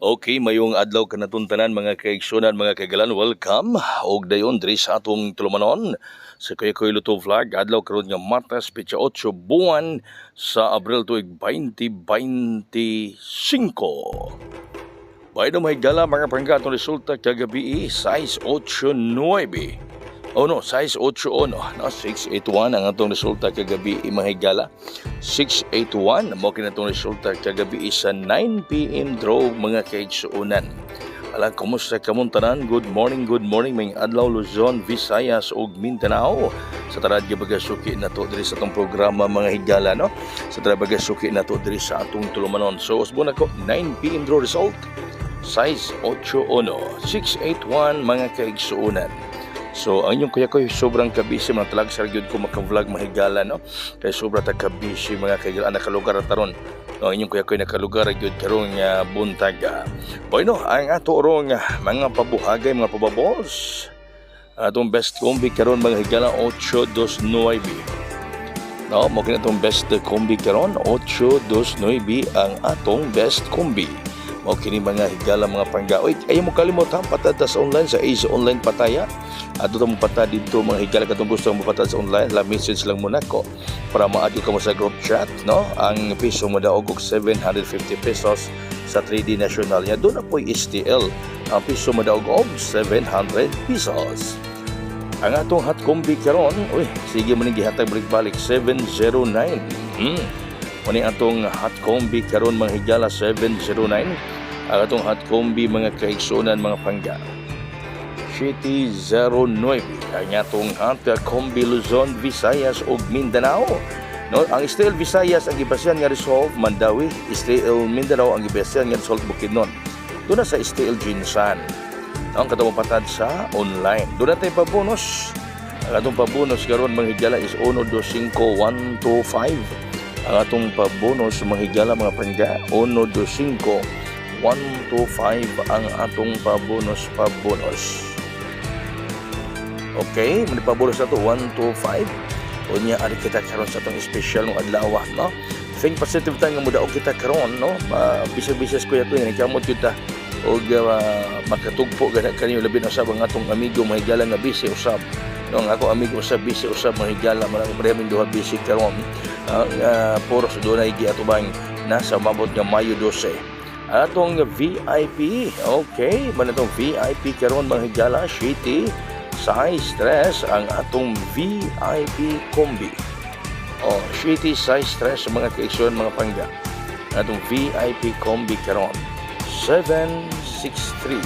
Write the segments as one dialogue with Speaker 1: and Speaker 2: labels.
Speaker 1: Okay, mayong adlaw kanatuntanan mga kaigsunan, mga kaigalan, welcome. Og dayon diri sa atong tulumanon sa Kuya Luto Vlog. Adlaw karon nga Martes, Petsa 8 buwan sa Abril tuig 2025. Baydo may gala mga panggatong resulta kagabi size 8-9. Oh no, size 8-1. No, 681 ang atong resulta kagabi mahigala. 681 mo kinatong resulta kagabi sa 9 PM draw mga kaigsuunan. Ala, kumusta kamon tanan? Good morning mga adlaw Luzon, Visayas ug Mindanao. Sa tarad nga bagasuki nato diri sa atong programa mga higala no. Sa tarad bagasuki nato diri sa atong tulumanon. So usbon ako 9 PM draw result. Size 8-1, 681 mga kaigsuunan. So, ang inyong kuya ko sobrang kabisi mga talag sa gyud ko maka-vlog mahigala no. Kay sobra ta kabisi mga kaigalan nakalugar taron. No, ang inyong kuya ko nakalugar gyud karon nga buntag. Bueno, ang ato rong mga pabuhagay mga pababos. Atong best combi karon mga higala 829. No, mo kini atong best combi karon 829 ang atong best combi. Mao kini mga higala mga panggaoy. Ayaw mo kalimutan patad sa online sa Ace Online Pataya. Ato ta mo patad dito mga higala katong gusto mo patad sa online, la message lang muna ko para ma-add ka mo sa group chat, no? Ang piso mo daw og 750 pesos sa 3D National. Ya doon na po STL. Ang piso mo daw og 700 pesos. Ang atong hot combi karon, uy, sige mo ning gihatag balik 709. Muni atong hot combi karon mga higala 709. Ang atong hot combi mga kaigsunan mga pangga. City 09 ang atong hot combi Luzon, Visayas ug Mindanao. No, ang STL Visayas ang gibasyan nga resolve Mandawi, STL Mindanao ang gibasyan nga resolve Bukidnon. Doon na sa STL Jinsan. No, ang katong patad sa online. Doon na tayo pabonus. Ang atong pabonus karon mga higala is 125125. Ang atong pabonus mga higala mga pangga 125125 ang atong pabonus. Okay, may pabonus na to 125. Unya ari kita karon sa atong special ng adlaw no. Think positive tayo nga mudaog kita karon no. Bisag-bisag kuya ko ni kamot kita og makatugpo gana kaniyo labi na usab ang atong amigo mga higala nga busy usab. No, ang ako amigo usab busy usab mga higala marami preming duha busy karon. Puro sa doon ay giatubang nasa mabot nga Mayo 12 atong VIP. Okay, manatong VIP karon mga higala City size 3 ang atong VIP combi. City size 3 mga kaigsuon mga pangga atong VIP combi karon 763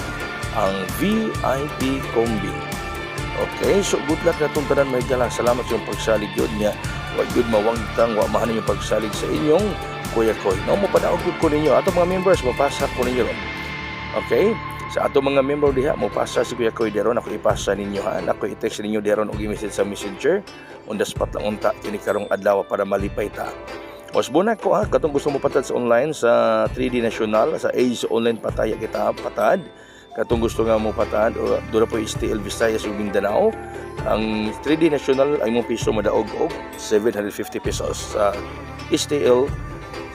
Speaker 1: ang VIP combi. Okay, so good luck na itong tanan mga higala. Salamat sa iyong pagsalig yun niya. Huwag yun mawangtang, huwag mahanin yung pagsalig sa inyong Kuya Koy. No, mapadaog ko ninyo. Atong mga members, mapasa ko ninyo ron. Okay? Sa atong mga member diha, mapasa si Kuya Koy deron. Ako ipasa ninyo ha. Ako i-text ninyo deron o i-message sa messenger. On the spot lang unta. Kinikarong adlaw para malipay ta. Wasbuna ko ha. Katong gusto mo patad sa online sa 3D National, sa Ace Online Pataya kita patad. Katong gusto nga mo patad o doon po STL Visayas ug Mindanao. Ang 3D National ay mong piso madaog og 750 pesos. Sa STL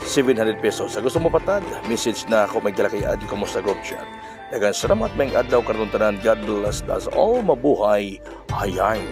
Speaker 1: 700 pesos. Sa gusto mo patad, message na ako may kay adi ko mo sa group chat. Daghang salamat mga adlaw karon tanan. God bless us all. Mabuhay. Hayay.